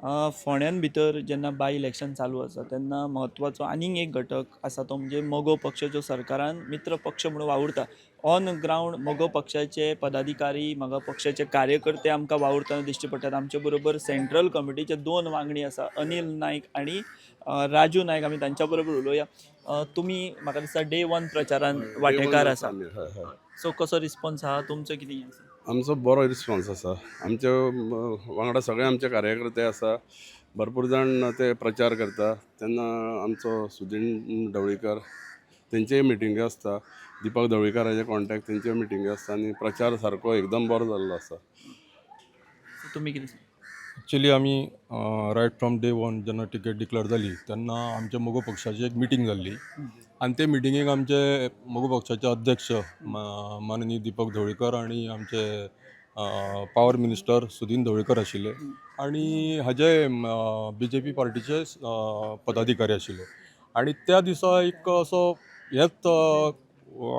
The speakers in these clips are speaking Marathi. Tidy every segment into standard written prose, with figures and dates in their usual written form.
फोंड्यान भितर जेन्ना बाय इलेक्शन चालू आसा तेन्ना म्हत्वाचो आनीक एक घटक आसा तो म्हणजे मोगो पक्ष जो सरकारान मित्र पक्ष म्हणून वावुरता. ऑन ग्रावंड मोगो पक्षाचे पदाधिकारी मोगो पक्षाचे कार्यकर्ते आमकां वावुरतना दिश्टी पडटात. आमचे बरोबर सेंट्रल कमिटीचे 2 वांगडी आसा, अनिल नायक आनी राजू नायक. आमी तांच्या बरोबर उलोवया. तुमी म्हाका दिसता डे 1 प्रचारान वांटेकार आसा. सो कसो रिस्पॉन्स आहा तुमचो कितें आसा? आमचो बरो रिस्पॉन्स आसा. आमचे वांगडा सगळे आमचे कार्यकर्ते आसा. भरपूर जाण ते प्रचार करता तेन्ना आमचो सुदीन ढवळीकर तेंचेय मिटिंगी आसता. दिपक ढवळीकराचे कॉन्टॅक्ट तेंच्यो मिटिंगी आसता आनी प्रचार सारको एकदम बरो जाल्लो आसा. तुमी कितें एक्चुली आमी रायट फ्रॉम डे 1 जेन्ना टिकेट डिक्लेअर जाली तेन्ना आमच्या मोगो पक्षाची एक मिटींग जाल्ली आनी ते मिटिंगेक आमचे मोगो पक्षाचे अध्यक्ष माननीय दिपक ढवळीकर आनी आमचे पावर मिनिस्टर सुदीन ढवळीकर आशिल्ले आनी हाजे BJP पार्टीचे पदाधिकारी आशिल्ले आनी त्या दिसा एक असो हेच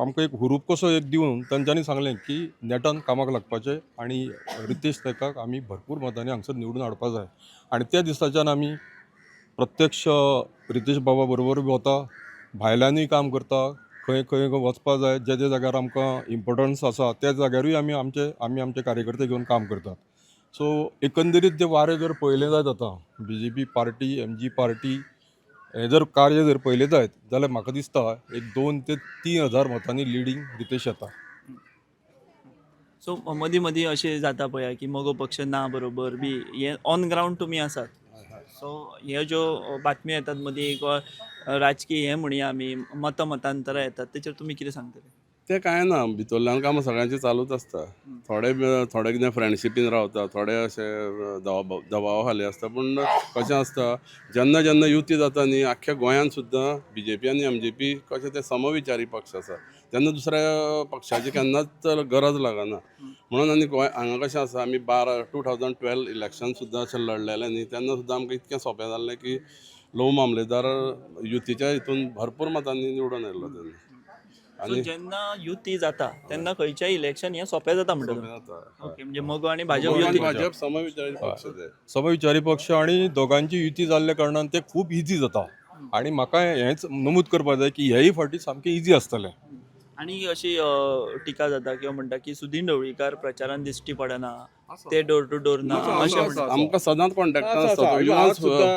आमकां एक हुरूप कसो एक दिवन तांच्यांनी सांगलें की नेटान कामाक लागपाचें आनी रितेश नायकाक आमी भरपूर मतांनी हांगसर निवडून हाडपा जाय आनी त्या दिसाच्यान आमी प्रत्यक्ष रितेश बाबा बरोबर वता, भायल्यांनीय काम करता, खंय खंय वचपा जाय जे जे जाग्यार आमकां इम्पॉर्टन्स आसा त्या जाग्यारूय आमी आमचे कार्यकर्ते घेवन काम करतात. सो एकंदरीत जे वारें जर पळयलें जायत आतां BJP पार्टी MG पार्टी हे जर कार्य जर पळयलें जायत जाल्यार म्हाका दिसता एक 2 ते 3 हजार मतांनी लिडींग रितेश येता. सो मदीं मदीं अशें जाता पळय की मोगो पक्ष ना बरोबर बी हे ऑन ग्रावंड तुमी आसात. सो ह्यो ज्यो बातम्यो येतात मदीं एक राजकीय हे म्हणया आमी मतांतरां येतात तेचेर तुमी कितें सांगतले? ते कांय ना, भितरल्यान कामां सगळ्यांची चालूच आसता. थोडे कितें फ्रेंडशिपीन रावता, थोडे अशे दबावा खाली आसता. पूण कशें आसता जेन्ना जेन्ना युती जाता न्ही आख्ख्या गोंयान सुद्दां BJP आनी MJP कशें ते समविचारी पक्ष आसा तेन्ना दुसऱ्या पक्षाची केन्नाच गरज लागना. म्हणून आनी हांगा कशें आसा आमी 2012 इलेक्शन सुद्दां अशें लडलेलें न्ही तेन्ना सुद्दां आमकां इतकें सोंपें जाल्लें की लव मामलेदार युतीच्या हितून भरपूर मतांनी निवडून येयल्लो तेन्ना. सो जेन्ना युती जाता तेन्ना खंयचेय इलेक्शन हें सोंपें जाता म्हणटा तुमी? ओके, म्हणजे मोगो आनी भाजप युती. भाजप समविचारी पक्ष ते. समविचारी पक्ष आणि दोगांची युती जाल्ल्या कारणान ते खूब इजी जाता आणि म्हाका हेंच नमूद करपाक जाय की हेय फावटी सामकें इजी आसतलें. आणि अशी टिका जाता किंवा म्हणटा की सुदीन ढवळीकर प्रचारान दिश्टी पडना, ते डोर टू डोर ना अशें म्हणटा. आमकां सदांच कॉन्टॅक्टान आसता.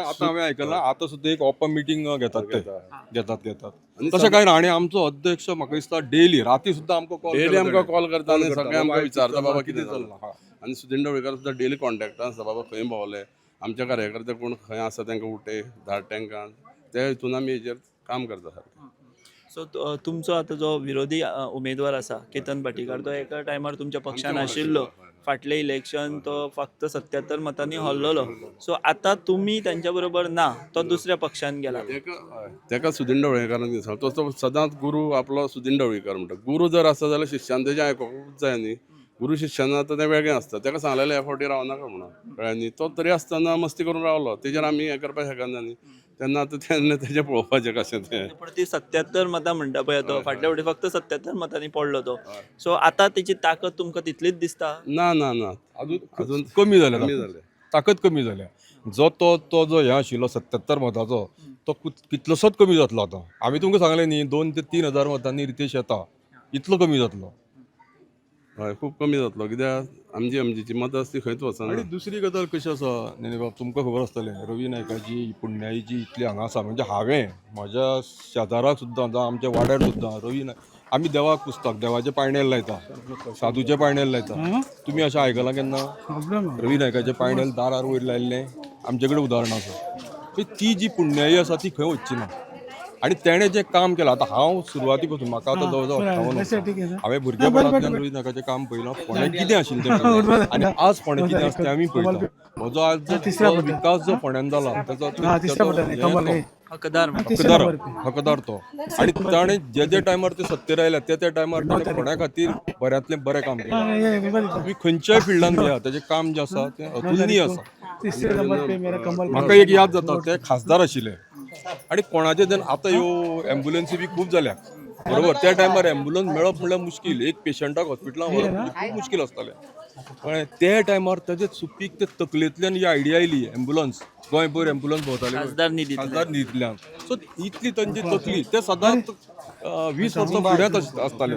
आतां हांवें आयकलां आतां सुद्दां एक ओपन मिटींग घेतात तशें कांय ना. आनी आमचो अध्यक्ष म्हाका दिसता डेली राती सुद्दां आमकां कॉल करता आनी सगळे आमकां विचारता बाबा कितें जालें. आनी सुदीन ढवळीकर सुद्दां डेली कॉन्टॅक्टान आसता. बाबा खंय भोंवले, आमचे कार्यकर्ते कोण खंय आसा तांकां उठे धाड तांकां, ते हितून आमी हेजेर काम करता सारकें. सो तुमचो आतां जो विरोधी उमेदवार आसा केतन भाटीकार तो एका टायमार तुमच्या पक्षान आशिल्लो. फाटलें इलेक्शन तो फक्त 77 मतांनी हरलोलो. सो आतां तुमी तांच्या बरोबर ना, तो दुसऱ्या पक्षान गेला. तेका सुदीन ढवळीकरान दिसता तो सदांच गुरू आपलो सुदीन ढवळीकर म्हणटा. गुरू जर आसा जाल्यार शिष्यान तेजें आयकोंकूच जाय न्ही. गुरू शिष्यान आतां तें वेगळें आसता. तेका सांगलेलें ह्या फावटी रावनाका म्हणून कळ्ळें न्ही. तो तरी आसतना मस्ती करून रावलो तेजेर आमी हें करपाक शकना न्ही. तेन्ना आतां तेन्ना तेजें पळोवपाचें कशें तें. पण ती 77 मतां म्हणटा पळय तो फाटल्या फावटी फक्त 77 मतांनी पडलो तो. सो आतां तेची ताकद तुमकां तितलीच दिसता? ना ना ना अजून कमी जालें जालें. ताकद कमी जाल्या. जो जो हें आशिल्लो 77 मताचो तो कितलोसोच कमी जातलो आतां. आमी तुमकां सांगलें न्ही 2 ते 3 हजार मतांनी रितेश येता, इतलो कमी जातलो. हय खूब कमी जातलो कित्याक आमची मतां आसती खंयच वचना. आणि दुसरी गजाल कशी आसा नेने बाब तुमकां खबर आसतलें रवी नायकाची पुण्याईची इतली हांगा आसा म्हणजे हांवें म्हाज्या शेजाराक सुद्दां जावं आमच्या वाड्यार सुद्दां रवी नायक आमी देवाक पुजतात, देवाचे पायणेल लायता, साधूचे पायणेल लायता. तुमी अशें आयकलां केन्ना रवी नायकाचे पायणेल दारार वयर लायल्लें? आमचे कडेन उदाहरणां आसा. ती जी पुण्याई आसा ती खंय वचची ना. आणि तेणें जें काम केलां आतां हांव सुरवाती पासून म्हाका आतां जवळ जवळ 58 वर्सां. हांवें भुरगेपणांतल्यान रवी नायकाचें काम पळयलां. फोंड्यां कितें आशिल्लें तें पळयलां आनी आज फोंड्यां कितें आसा तें आमी पळयता. म्हजो आज जो विकास जो फोंड्यान जाला ताचो हकदार तो. आणि ताणें जे टायमार ते सत्तेर आयल्या त्या टायमार ताणें फोंड्या खातीर बऱ्यांतलें बरें काम केलें. तुम्ही खंयच्याय फिल्डान घेया तेजें काम जें आसा तें अतुलनीय आसा. म्हाका एक याद जाता ते खासदार आशिल्ले आणि कोणाचे जर आतां ह्यो एम्ब्युलन्सी बी खूब जाल्या बरोबर. त्या टायमार एम्ब्युलन्स मेळप म्हणल्यार मुश्कील. एक पेशंटाक हॉस्पिटलांत व्हरप खूब मुश्कील आसतालें. कळ्ळें ते टायमार ताजे चुकीक ते तकलेंतल्यान ही आयडिया आयली एम्बुलन्स गोंयभर एम्बुलन्स भोंवताले खासदार निधींतल्यान. खासदार निधींतल्यान सो इतली तांची तकली ते सदांच 20 वर्सां फुड्यांत आसताले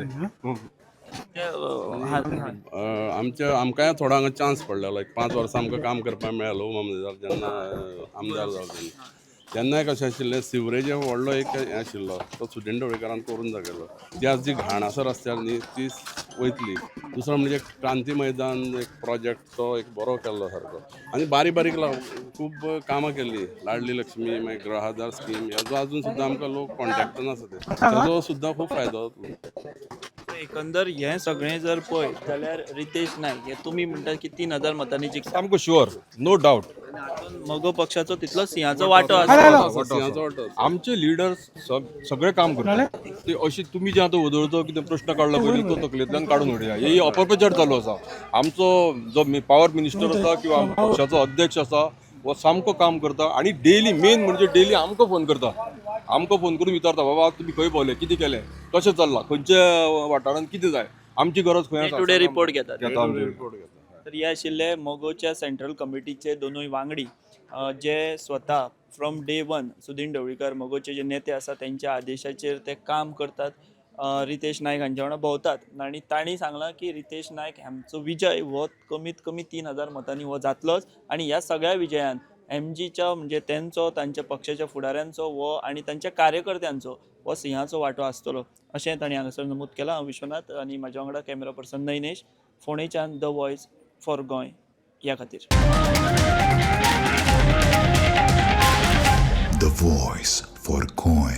ते, आमकांय थोडो हांगा चान्स पडलेलो एक 5 वर्सां आमकां काम करपाक मेळ्ळें लोक आमदार जेन्ना आमदार जालो तेन्नाय कशें आशिल्लें सिवरेज व्हडलो एक हें आशिल्लो तो सुदीन ढवळीकरान करून दाखयलो ती आज जी घाण आसा रस्त्यार न्ही ती वयतली. दुसरो म्हणजे क्रांती मैदान एक प्रोजेक्ट तो एक बरो केल्लो सारको आनी बारीक बारीक खूब कामां केल्लीं लाडली लक्ष्मी मागीर गृह आधार स्कीम हेजो आजून सुद्दां आमकां लोक कॉन्टॅक्टान आसा ते तेजो सुद्दां खूब फायदो जातलो. एकंदर हें सगळें जर पळयत जाल्यार रितेश नायक हे तुमी म्हणटा की 3,000 मतांनी जिखता. सामको शुअर नो डावट हातूंत मगो पक्षाचो तितलो सिंहाचो वांटो आसा. सिंहाचो वांटो आसा. आमचे लिडर्स सगळे काम करतात ते अशी तुम्ही जे आता उदळचो कितें प्रश्न काडला पयलीं तो तकलेंतल्यान काडून उडया ही अपप्रचार चालू आसा. आमचो जो पॉवर मिनिस्टर आसा किंवा पक्षाचो अध्यक्ष आसा वो सामको काम करता आणि डेली मेन म्हणजे डेली आमकां फोन करता आमकां फोन करून विचारता बाबा तुम्ही खंय पावले कितें केलें कशें चल्लां खंयच्या वाठारांत कितें जाय आमची गरज खंय डे आसा टू डे रिपोर्ट घेतात. घेता आमचे तर हे आशिल्ले मोगोच्या सेंट्रल कमिटीचे दोनूय वांगडी जे स्वता फ्रॉम डे 1 सुदीन ढवळीकर मोगोचे जे नेते आसा त्यांच्या आदेशाचेर ते काम करतात. रितेश नायक हांच्या वांगडा भोंवतात आनी तांणी सांगलां की रितेश नायक हांचो विजय हो कमीत कमी 3,000 मतांनी हो जातलोच आनी ह्या सगळ्या विजयान MGच्या म्हणजे तेंचो तांच्या पक्षाच्या फुडाऱ्यांचो हो आनी तांच्या कार्यकर्त्यांचो हो सिंहाचो वांटो आसतलो अशें तांणी हांगासर नमूद केलां. हांव विश्वनाथ आनी म्हाज्या वांगडा कॅमेरा पर्सन नैनेश फोंडेच्यान द वॉयस फॉर गोंय ह्या खातीर. The Voice for Goy.